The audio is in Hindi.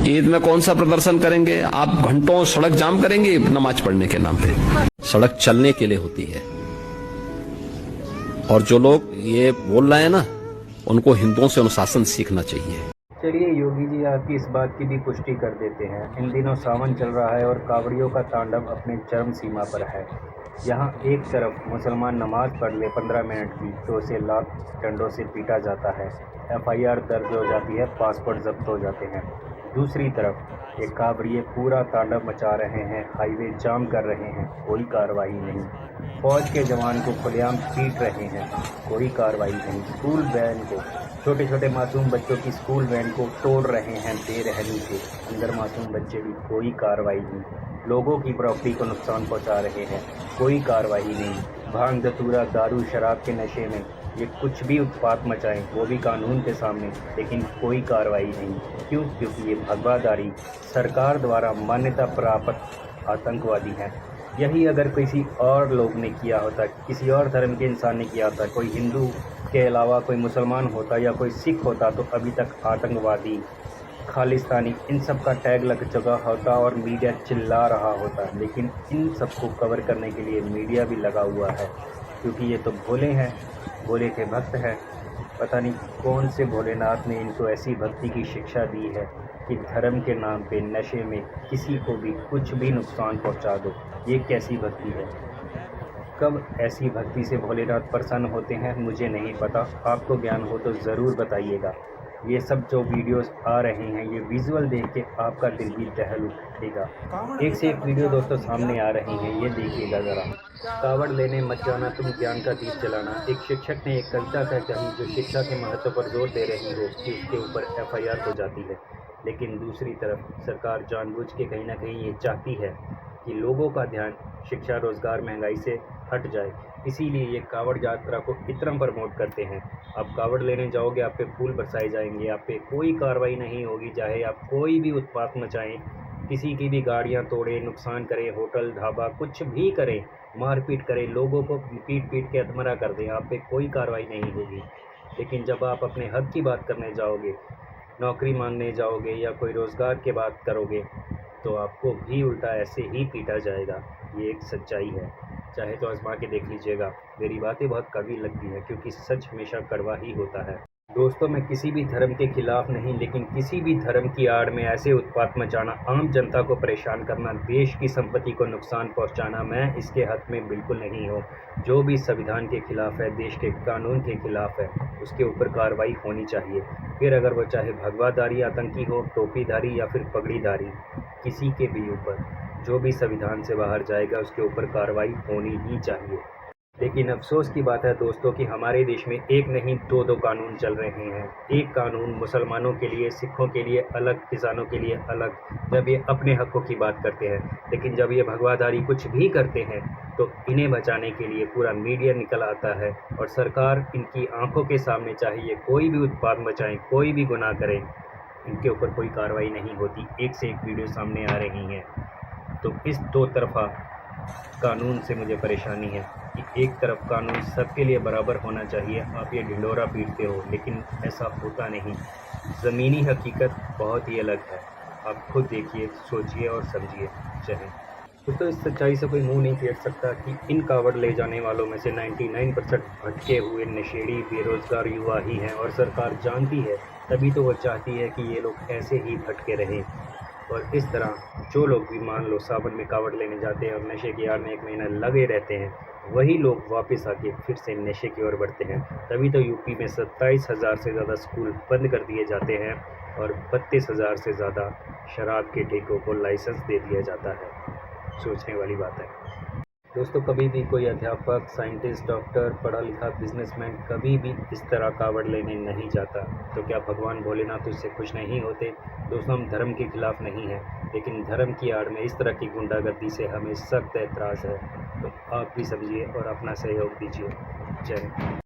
ईद में कौन सा प्रदर्शन करेंगे? आप घंटों सड़क जाम करेंगे नमाज पढ़ने के नाम पे। सड़क चलने के लिए होती है, और जो लोग ये बोल रहे हैं ना, उनको हिंदुओं से अनुशासन सीखना चाहिए। चलिए योगी जी आपकी इस बात की भी पुष्टि कर देते हैं। इन दिनों सावन चल रहा है और कावड़ियों का तांडव अपने चरम सीमा पर है। यहाँ एक तरफ मुसलमान नमाज पढ़ ले 15 मिनट की तो उसे लात डंडों से पीटा जाता है, FIR दर्ज हो जाती है, पासपोर्ट जब्त हो जाते हैं। दूसरी तरफ ये कावड़िए पूरा तांडव मचा रहे हैं, हाईवे जाम कर रहे हैं, कोई कार्रवाई नहीं। फौज के जवान को खुलेआम पीट रहे हैं, कोई कार्रवाई नहीं। स्कूल वैन को, छोटे छोटे मासूम बच्चों की स्कूल वैन को तोड़ रहे हैं बेरहमी से, अंदर मासूम बच्चे भी, कोई कार्रवाई नहीं। लोगों की प्रॉपर्टी को नुकसान पहुंचा रहे हैं, कोई कार्रवाई नहीं। भांग धतूरा दारू शराब के नशे में ये कुछ भी उत्पात मचाएं, वो भी कानून के सामने, लेकिन कोई कार्रवाई नहीं। क्यों? क्योंकि ये भगवादारी सरकार द्वारा मान्यता प्राप्त आतंकवादी हैं। यही अगर किसी और लोग ने किया होता, किसी और धर्म के इंसान ने किया होता, कोई हिंदू के अलावा कोई मुसलमान होता या कोई सिख होता, तो अभी तक आतंकवादी, खालिस्तानी, इन सब का टैग लग चुका होता और मीडिया चिल्ला रहा होता। लेकिन इन सबको कवर करने के लिए मीडिया भी लगा हुआ है, क्योंकि ये तो भोले हैं, भोले के भक्त हैं। पता नहीं कौन से भोलेनाथ ने इनको ऐसी भक्ति की शिक्षा दी है कि धर्म के नाम पे नशे में किसी को भी कुछ भी नुकसान पहुंचा दो। ये कैसी भक्ति है? कब ऐसी भक्ति से भोलेनाथ प्रसन्न होते हैं मुझे नहीं पता, आपको ज्ञान हो तो ज़रूर बताइएगा। ये सब जो वीडियोस आ रहे हैं, ये विजुअल देख के आपका दिल भी दहल उठेगा। एक से एक वीडियो दोस्तों सामने आ रही हैं, ये देखिएगा ज़रा। कावड़ लेने मत जाना तुम ज्ञान का दीप जलाना। एक शिक्षक ने एक कविता कह कही जो शिक्षा के महत्व पर जोर दे रही हो कि उसके ऊपर FIR हो जाती है। लेकिन दूसरी तरफ सरकार जानबूझ के कहीं ना कहीं ये चाहती है कि लोगों का ध्यान शिक्षा, रोजगार, महंगाई से हट जाए। इसीलिए ये कावड़ यात्रा को इतना प्रमोट करते हैं। आप कावड़ लेने जाओगे, आप पे फूल बरसाए जाएंगे, आप पे कोई कार्रवाई नहीं होगी, चाहे आप कोई भी उत्पात मचाएं, किसी की भी गाड़ियां तोड़ें, नुकसान करें, होटल ढाबा कुछ भी करें, मारपीट करें, लोगों को पीट पीट के अधमरा कर दें, आप पे कोई कार्रवाई नहीं होगी। लेकिन जब आप अपने हक की बात करने जाओगे, नौकरी मांगने जाओगे या कोई रोज़गार की बात करोगे, तो आपको भी उल्टा ऐसे ही पीटा जाएगा। ये एक सच्चाई है, चाहे तो आजमा के देख लीजिएगा। मेरी बातें बहुत कड़वी लगती हैं क्योंकि सच हमेशा कड़वा ही होता है। दोस्तों, मैं किसी भी धर्म के खिलाफ नहीं, लेकिन किसी भी धर्म की आड़ में ऐसे उत्पात मचाना, आम जनता को परेशान करना, देश की संपत्ति को नुकसान पहुंचाना, मैं इसके हक में बिल्कुल नहीं हूँ। जो भी संविधान के खिलाफ है, देश के कानून के खिलाफ है, उसके ऊपर कार्रवाई होनी चाहिए। फिर अगर वो चाहे भगवाधारी आतंकी हो, टोपीधारी या फिर पगड़ीधारी, किसी के भी ऊपर जो भी संविधान से बाहर जाएगा उसके ऊपर कार्रवाई होनी ही चाहिए। लेकिन अफसोस की बात है दोस्तों कि हमारे देश में एक नहीं दो कानून चल रहे हैं। एक कानून मुसलमानों के लिए, सिखों के लिए अलग, किसानों के लिए अलग, जब ये अपने हकों की बात करते हैं। लेकिन जब ये भगवाधारी कुछ भी करते हैं तो इन्हें बचाने के लिए पूरा मीडिया निकल आता है और सरकार इनकी आंखों के सामने, चाहे ये कोई भी उत्पात मचाएं, कोई भी गुनाह करें, इनके ऊपर कोई कार्रवाई नहीं होती। एक से एक वीडियो सामने आ रही हैं। तो इस दो तरफा कानून से मुझे परेशानी है कि एक तरफ कानून सबके लिए बराबर होना चाहिए, आप ये ढिंढोरा पीटते हो, लेकिन ऐसा होता नहीं। ज़मीनी हकीकत बहुत ही अलग है। आप खुद देखिए, सोचिए और समझिए। जय हिंद। दोस्तों, इस सच्चाई से कोई मुंह नहीं फेर सकता कि इन कावड़ ले जाने वालों में से 99% भटके हुए नशेड़ी बेरोजगार युवा ही हैं, और सरकार जानती है, तभी तो वो चाहती है कि ये लोग ऐसे ही भटके रहें। और इस तरह जो लोग भी मान लो सावन में कावड़ लेने जाते हैं और नशे की आड़ में 1 महीना लगे रहते हैं, वही लोग वापस आके फिर से नशे की ओर बढ़ते हैं। तभी तो यूपी में 27,000 से ज़्यादा स्कूल बंद कर दिए जाते हैं और 32,000 से ज़्यादा शराब के ठेकों को लाइसेंस दे दिया जाता है। सोचने वाली बात है दोस्तों। कभी भी कोई अध्यापक, साइंटिस्ट, डॉक्टर, पढ़ा लिखा बिजनेसमैन कभी भी इस तरह कावड़ लेने नहीं जाता। तो क्या भगवान भोलेनाथ उससे खुश नहीं होते? दोस्तों, हम धर्म के खिलाफ नहीं हैं, लेकिन धर्म की आड़ में इस तरह की गुंडागर्दी से हमें सख्त एतराज़ है। तो आप भी समझिए और अपना सहयोग दीजिए। जय हिंद।